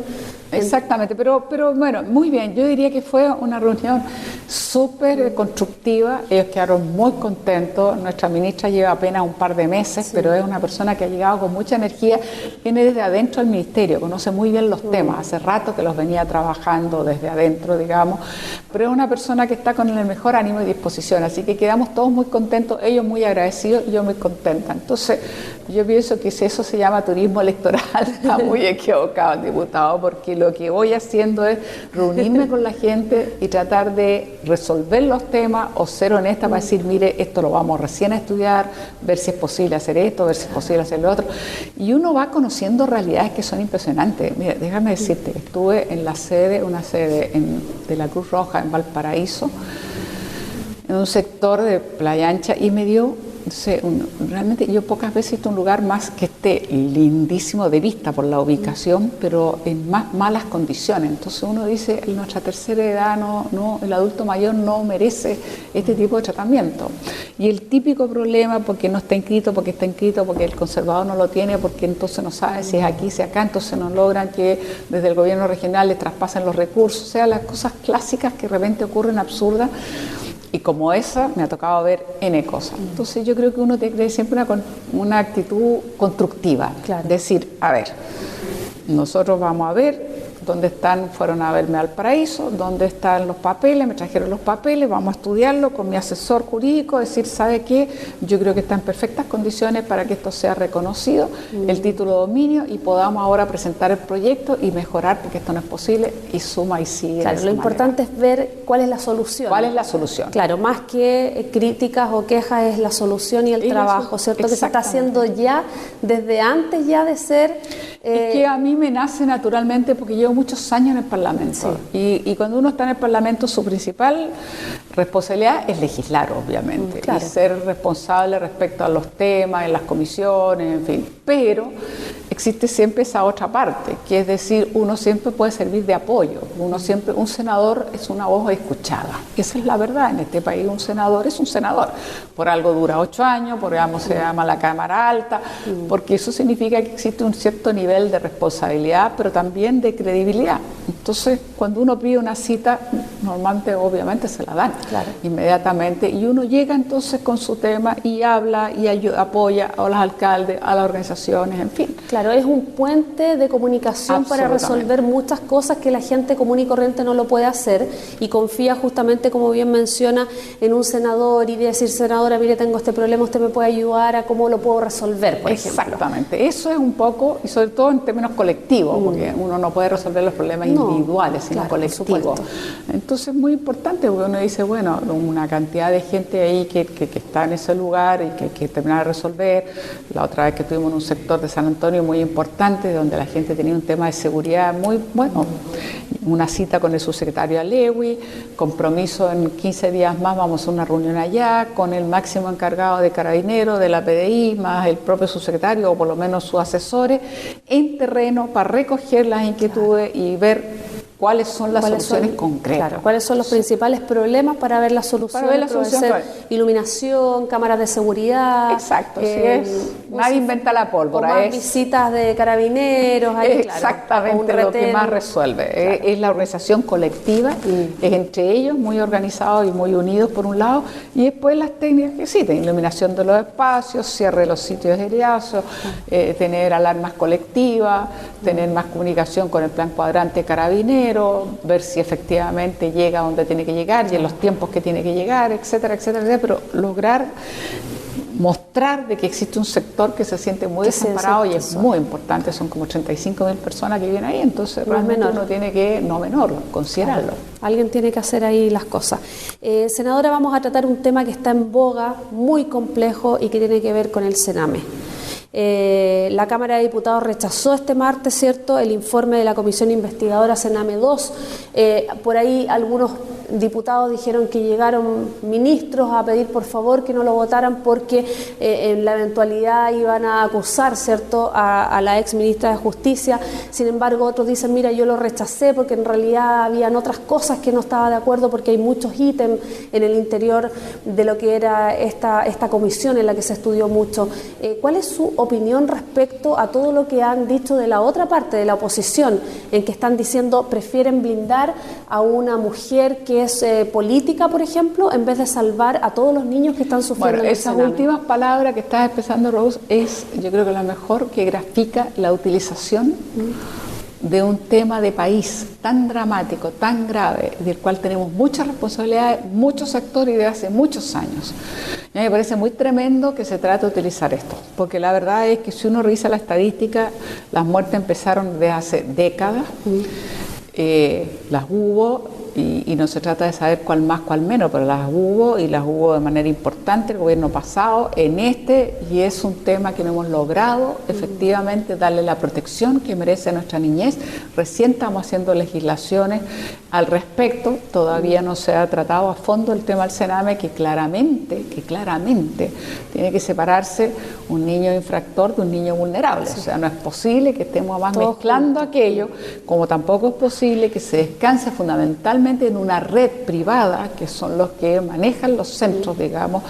Exactamente, pero bueno, muy bien, yo diría que fue una reunión súper constructiva, ellos quedaron muy contentos, nuestra ministra lleva apenas un par de meses, pero es una persona que ha llegado con mucha energía, viene desde adentro del ministerio, conoce muy bien los temas, hace rato que los venía trabajando desde adentro, digamos, pero es una persona que está con el mejor ánimo y disposición, así que quedamos todos muy contentos, ellos muy agradecidos y yo muy contenta. Entonces, yo pienso que si eso se llama turismo electoral, está muy equivocado el diputado, porque lo que voy haciendo es reunirme con la gente y tratar de resolver los temas o ser honesta para decir, mire, esto lo vamos recién a estudiar, ver si es posible hacer esto, ver si es posible hacer lo otro. Y uno va conociendo realidades que son impresionantes. Mira, déjame decirte, estuve en una sede de la Cruz Roja en Valparaíso, en un sector de Playa Ancha, y me dio... realmente yo pocas veces he visto un lugar más que esté lindísimo de vista por la ubicación, pero en más malas condiciones. Entonces uno dice, en nuestra tercera edad el adulto mayor no merece este tipo de tratamiento. Y el típico problema, porque no está inscrito, porque el conservador no lo tiene, porque entonces no sabe si es aquí, si es acá, entonces no logran que desde el gobierno regional le traspasen los recursos, o sea, las cosas clásicas que de repente ocurren absurdas. Y como esa, me ha tocado ver N cosas. Entonces yo creo que uno tiene que tener siempre una actitud constructiva. Claro. Decir, a ver, nosotros vamos a ver dónde están, fueron a verme al Paraíso, dónde están los papeles, me trajeron los papeles, vamos a estudiarlo con mi asesor jurídico, decir, ¿sabe qué? Yo creo que está en perfectas condiciones para que esto sea reconocido, el título de dominio, y podamos ahora presentar el proyecto y mejorar, porque esto no es posible, y suma y sigue. Claro, lo importante es ver cuál es la solución. ¿Cuál es la solución? Claro, más que críticas o quejas es la solución y el trabajo, ¿cierto? Que se está haciendo ya, desde antes ya de ser... Es que a mí me nace naturalmente porque llevo muchos años en el Parlamento, y cuando uno está en el Parlamento su principal responsabilidad es legislar, obviamente, y ser responsable respecto a los temas, en las comisiones, en fin, pero existe siempre esa otra parte, que es decir, uno siempre puede servir de apoyo, un senador es una voz escuchada, esa es la verdad. En este país un senador es un senador, por algo dura 8 años, por algo se llama la Cámara Alta, porque eso significa que existe un cierto nivel de responsabilidad, pero también de credibilidad. Entonces, cuando uno pide una cita, normalmente, obviamente, se la dan inmediatamente, y uno llega entonces con su tema y habla y apoya a los alcaldes, a las organizaciones, en fin. Claro, es un puente de comunicación para resolver muchas cosas que la gente común y corriente no lo puede hacer y confía justamente, como bien menciona, en un senador y decir, senadora, mire, tengo este problema, usted me puede ayudar a cómo lo puedo resolver, por ejemplo. Exactamente, eso es un poco, y sobre todo en términos colectivos, porque uno no puede resolver los problemas individuales, sino colectivos. Entonces es muy importante, porque uno dice, bueno, una cantidad de gente ahí que está en ese lugar y que hay que terminar de resolver. La otra vez que estuvimos en un sector de San Antonio muy importante, donde la gente tenía un tema de seguridad muy bueno, una cita con el subsecretario Alewi, compromiso en 15 días más, vamos a una reunión allá con el máximo encargado de Carabineros, de la PDI, más el propio subsecretario o por lo menos sus asesores, en terreno para recoger las inquietudes y ver cuáles son las soluciones concretas. Claro, cuáles son los principales problemas para ver las soluciones. Para ver la solución. Iluminación, cámaras de seguridad. Exacto, nadie inventa la pólvora. O más visitas de carabineros. Ahí, exactamente, claro, lo que más resuelve. Claro. Es la organización colectiva, es entre ellos, muy organizados y muy unidos por un lado, y después las técnicas que existen, iluminación de los espacios, cierre de los sitios de heriazos, tener alarmas colectivas, tener más comunicación con el plan cuadrante Carabineros, ver si efectivamente llega a donde tiene que llegar y en los tiempos que tiene que llegar, etcétera, etcétera, etcétera, pero lograr mostrar de que existe un sector que se siente muy desamparado y es muy importante, son como 35.000 personas que viven ahí, entonces realmente uno tiene que, no menor, considerarlo. Alguien tiene que hacer ahí las cosas. Senadora, vamos a tratar un tema que está en boga, muy complejo y que tiene que ver con el Sename. La Cámara de Diputados rechazó este martes, ¿cierto?, el informe de la Comisión Investigadora Sename 2. Por ahí algunos diputados dijeron que llegaron ministros a pedir por favor que no lo votaran porque en la eventualidad iban a acusar, ¿cierto?, a la ex ministra de Justicia. Sin embargo, otros dicen, mira, yo lo rechacé porque en realidad habían otras cosas que no estaba de acuerdo, porque hay muchos ítems en el interior de lo que era esta comisión en la que se estudió mucho. ¿Cuál es su opinión respecto a todo lo que han dicho de la otra parte, de la oposición, en que están diciendo prefieren blindar a una mujer que es política, por ejemplo, en vez de salvar a todos los niños que están sufriendo? Bueno, esas últimas palabras que estás expresando, Rose, es yo creo que la mejor que grafica la utilización de un tema de país tan dramático, tan grave, del cual tenemos muchas responsabilidades, muchos sectores y de hace muchos años. Y a mí me parece muy tremendo que se trate de utilizar esto, porque la verdad es que si uno revisa la estadística, las muertes empezaron desde hace décadas, las hubo, y no se trata de saber cuál más, cuál menos, pero las hubo y las hubo de manera importante el gobierno pasado, en y es un tema que no hemos logrado efectivamente darle la protección que merece nuestra niñez. Recién estamos haciendo legislaciones al respecto, todavía no se ha tratado a fondo el tema del Sename, que claramente tiene que separarse un niño infractor de un niño vulnerable. O sea, no es posible que estemos más mezclando aquello, como tampoco es posible que se descanse fundamentalmente en una red privada, que son los que manejan los centros, digamos,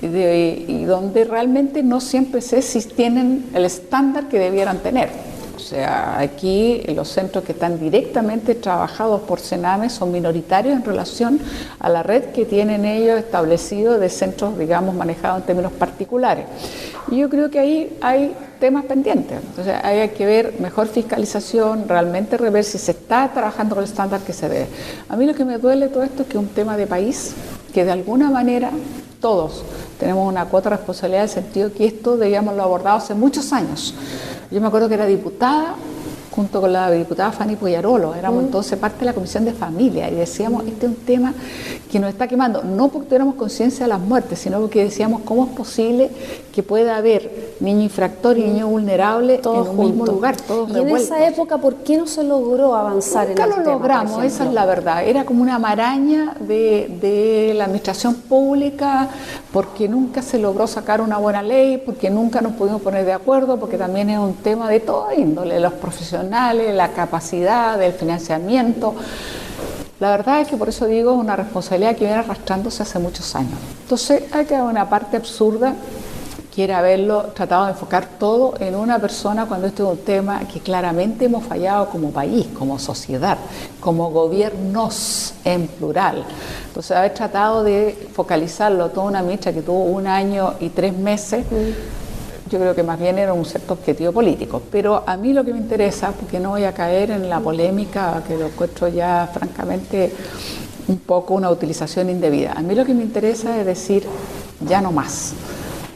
y donde realmente no siempre sé si tienen el estándar que debieran tener. O sea, aquí los centros que están directamente trabajados por Sename son minoritarios en relación a la red que tienen ellos establecido de centros, digamos, manejados en términos particulares. Y yo creo que ahí hay temas pendientes. Entonces, ahí hay que ver mejor fiscalización, realmente rever si se está trabajando con el estándar que se debe. A mí lo que me duele todo esto es que es un tema de país, que de alguna manera todos tenemos una cuota de responsabilidad en el sentido que esto debíamos lo abordado hace muchos años. Yo me acuerdo que era diputada junto con la diputada Fanny Puyarolo, éramos entonces parte de la Comisión de Familia y decíamos, este es un tema que nos está quemando, no porque tuviéramos conciencia de las muertes, sino porque decíamos, ¿cómo es posible que pueda haber niño infractor y niño vulnerable todos en un mismo lugar, todos revueltos? Y en esa época, ¿por qué no se logró avanzar en el tema? Nunca lo logramos, esa es la verdad, era como una maraña de la administración pública, porque nunca se logró sacar una buena ley, porque nunca nos pudimos poner de acuerdo, porque también es un tema de toda índole, los profesionales, la capacidad del financiamiento. La verdad es que por eso digo, es una responsabilidad que viene arrastrándose hace muchos años. Entonces hay que haber una parte absurda, quiere haberlo tratado de enfocar todo en una persona cuando este es un tema que claramente hemos fallado como país, como sociedad, como gobiernos en plural. Entonces haber tratado de focalizarlo toda una ministra que tuvo 1 año y 3 meses, yo creo que más bien era un cierto objetivo político. Pero a mí lo que me interesa, porque no voy a caer en la polémica, que lo encuentro ya francamente un poco una utilización indebida. A mí lo que me interesa es decir, ya no más.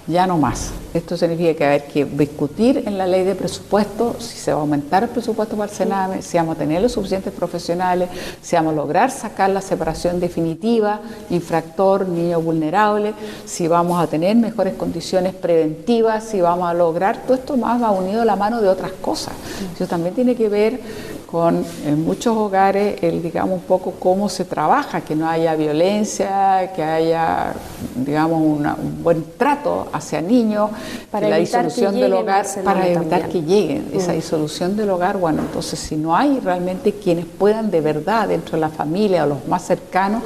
Ya no más. Esto significa que hay que discutir en la ley de presupuesto si se va a aumentar el presupuesto para el Sename, si vamos a tener los suficientes profesionales, si vamos a lograr sacar la separación definitiva, infractor, niño vulnerable, si vamos a tener mejores condiciones preventivas, si vamos a lograr, todo esto más va unido a la mano de otras cosas. Eso también tiene que ver con en muchos hogares digamos un poco cómo se trabaja, que no haya violencia, que haya digamos un buen trato hacia niños, para la disolución del hogar, para evitar que lleguen esa disolución del hogar. Bueno, entonces si no hay realmente quienes puedan de verdad dentro de la familia o los más cercanos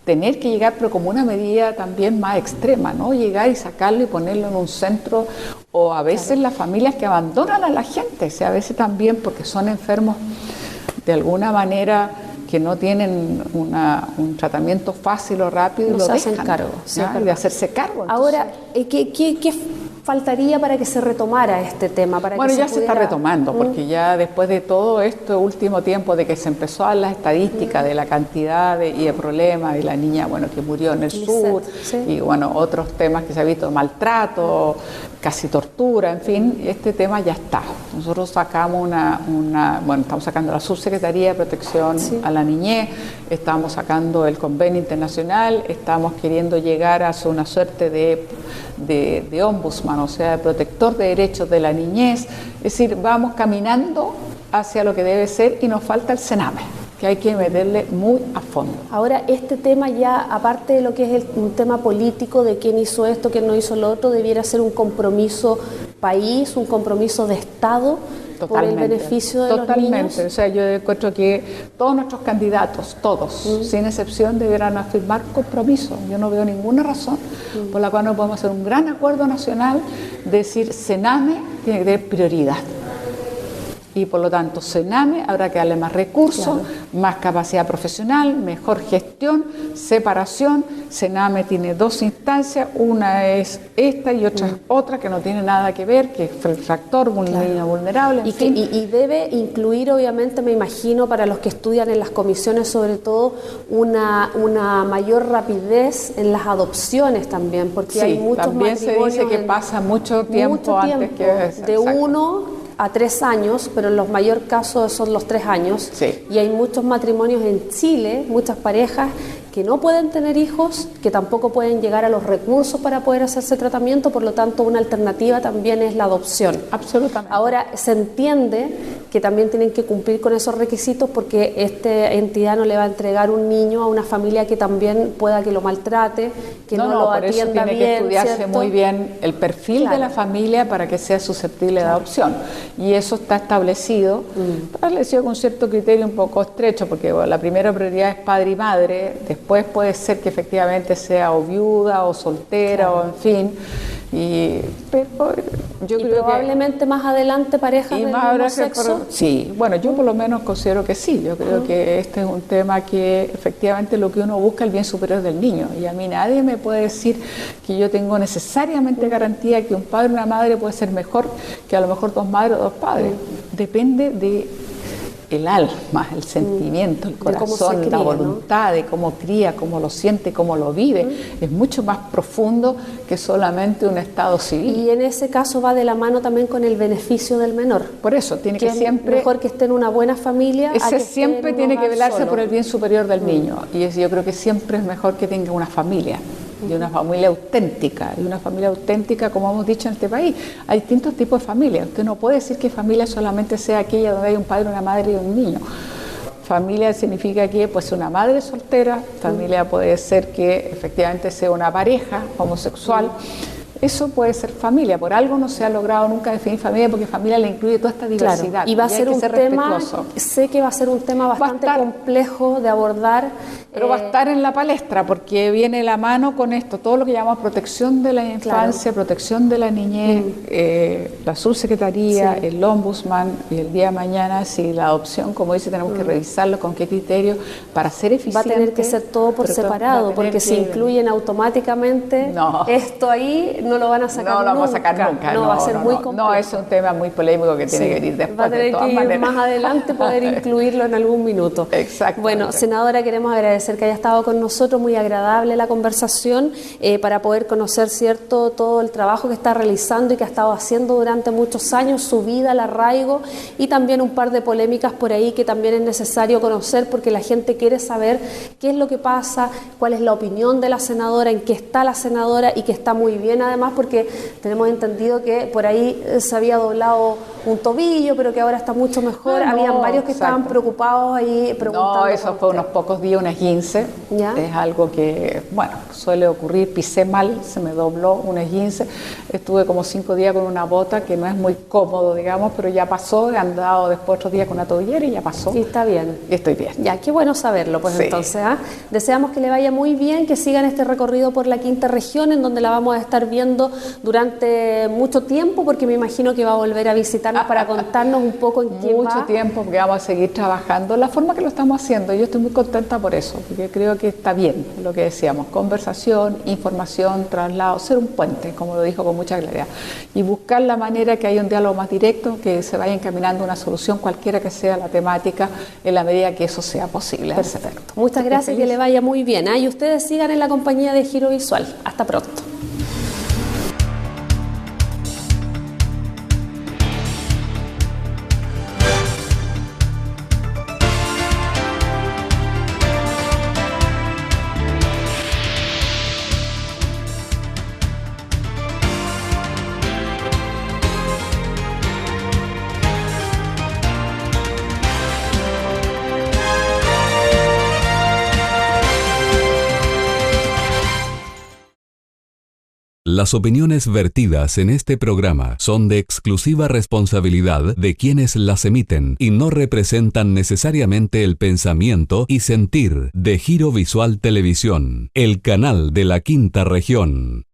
tener que llegar, pero como una medida también más extrema, ¿no? Llegar y sacarlo y ponerlo en un centro, o a veces las familias que abandonan a la gente, o sea, a veces también porque son enfermos de alguna manera que no tienen un tratamiento fácil o rápido, no y lo se hacen dejan, cargo, de hacerse cargo. Entonces, ahora, ¿qué faltaría para que se retomara este tema? Bueno, ya se está retomando, porque ya después de todo este último tiempo de que se empezó a dar las estadísticas de la cantidad y de problemas de la niña, bueno, que murió en el sur, y bueno, otros temas que se ha visto, maltrato, casi tortura, en fin, este tema ya está. Nosotros sacamos bueno, estamos sacando la Subsecretaría de Protección a la Niñez, estamos sacando el Convenio Internacional, estamos queriendo llegar a una suerte de ombudsman, o sea, de protector de derechos de la niñez. Es decir, vamos caminando hacia lo que debe ser y nos falta el Sename, que hay que meterle muy a fondo. Ahora, este tema ya, aparte de lo que es un tema político de quién hizo esto, quién no hizo lo otro, debiera ser un compromiso país, un compromiso de Estado. Totalmente, por el beneficio de los niños. Totalmente, o sea, yo encuentro que todos nuestros candidatos, todos, sin excepción, deberán afirmar compromiso. Yo no veo ninguna razón por la cual no podemos hacer un gran acuerdo nacional, decir Sename tiene que tener prioridad. Y por lo tanto, Sename habrá que darle más recursos, más capacidad profesional, mejor gestión, separación. Sename tiene dos instancias, una es esta y otra que no tiene nada que ver, que es el factor niño vulnerable. Y debe incluir, obviamente, me imagino, para los que estudian en las comisiones, sobre todo, una mayor rapidez en las adopciones también, porque hay muchos también se dice que pasa mucho tiempo antes que... De 1 a 3 años, pero en los mayor casos son los 3 años. Y hay muchos matrimonios en Chile, muchas parejas que no pueden tener hijos, que tampoco pueden llegar a los recursos para poder hacerse tratamiento, por lo tanto una alternativa también es la adopción. Absolutamente. Ahora, se entiende que también tienen que cumplir con esos requisitos porque esta entidad no le va a entregar un niño a una familia que también pueda que lo maltrate, que no lo atienda bien. Tiene que estudiarse muy bien el perfil de la familia para que sea susceptible de adopción. Y eso está establecido con cierto criterio un poco estrecho, porque la primera prioridad es padre y madre, después puede ser que efectivamente sea o viuda o soltera o en fin, pero yo creo probablemente más adelante parejas del mismo sexo. Sí, bueno, yo por lo menos considero que sí. Yo creo que este es un tema que efectivamente lo que uno busca es el bien superior del niño, y a mí nadie me puede decir que yo tengo necesariamente garantía que un padre o una madre puede ser mejor que a lo mejor dos madres o dos padres. Depende de el alma, el sentimiento, el corazón, cría, la voluntad, ¿no? De cómo cría, cómo lo siente, cómo lo vive. Es mucho más profundo que solamente un estado civil. Y en ese caso va de la mano también con el beneficio del menor. Por eso, tiene que siempre... mejor que esté en una buena familia. Ese siempre tiene que velarse por el bien superior del niño. Y yo creo que siempre es mejor que tenga una familia. Y una familia auténtica, y una familia auténtica, como hemos dicho en este país. Hay distintos tipos de familias. Usted no puede decir que familia solamente sea aquella donde hay un padre, una madre y un niño. Familia significa que puede ser una madre soltera, familia puede ser que efectivamente sea una pareja homosexual. Eso puede ser familia. Por algo no se ha logrado nunca definir familia, porque familia le incluye toda esta diversidad. Claro. Y va a ser un tema, sé que va a ser un tema bastante complejo de abordar. Pero va a estar en la palestra, porque viene la mano con esto, todo lo que llamamos protección de la infancia, protección de la niñez, la subsecretaría, el ombudsman, y el día de mañana, si la adopción, como dice, tenemos que revisarlo, con qué criterio, para ser eficiente. Va a tener que ser todo por separado, porque si incluyen automáticamente esto ahí, no lo van a sacar nunca. No lo vamos a sacar nunca. No, va a ser muy complejo. No, es un tema muy polémico que tiene que venir después. Va a tener que ir más adelante, poder incluirlo en algún minuto. Exacto. Bueno, senadora, queremos agradecer que haya estado con nosotros, muy agradable la conversación, para poder conocer, ¿cierto?, todo el trabajo que está realizando y que ha estado haciendo durante muchos años, su vida, el arraigo, y también un par de polémicas por ahí que también es necesario conocer, porque la gente quiere saber qué es lo que pasa, cuál es la opinión de la senadora, en qué está la senadora, y que está muy bien además, porque tenemos entendido que por ahí se había doblado un tobillo, pero que ahora está mucho mejor. Habían varios que estaban preocupados ahí preguntando. No, eso fue unos pocos días, un esguince. Es algo que, bueno, suele ocurrir. Pisé mal, se me dobló un esguince. Estuve como 5 días con una bota, que no es muy cómodo, digamos, pero ya pasó. He andado después otros días con una tobillera y ya pasó. Y está bien. Y estoy bien. Ya, qué bueno saberlo, pues sí. Entonces, deseamos que le vaya muy bien, que sigan este recorrido por la quinta región, en donde la vamos a estar viendo durante mucho tiempo, porque me imagino que va a volver a visitarnos para contarnos un poco en qué va. Mucho tiempo, porque vamos a seguir trabajando la forma que lo estamos haciendo. Yo estoy muy contenta por eso, porque creo que está bien lo que decíamos: conversación, información, traslado, ser un puente, como lo dijo con mucha claridad, y buscar la manera que haya un diálogo más directo, que se vaya encaminando una solución, cualquiera que sea la temática, en la medida que eso sea posible. Perfecto. Muchas gracias, que le vaya muy bien. Y ustedes sigan en la compañía de Giro Visual. Hasta pronto. Las opiniones vertidas en este programa son de exclusiva responsabilidad de quienes las emiten y no representan necesariamente el pensamiento y sentir de Giro Visual Televisión, el canal de la Quinta Región.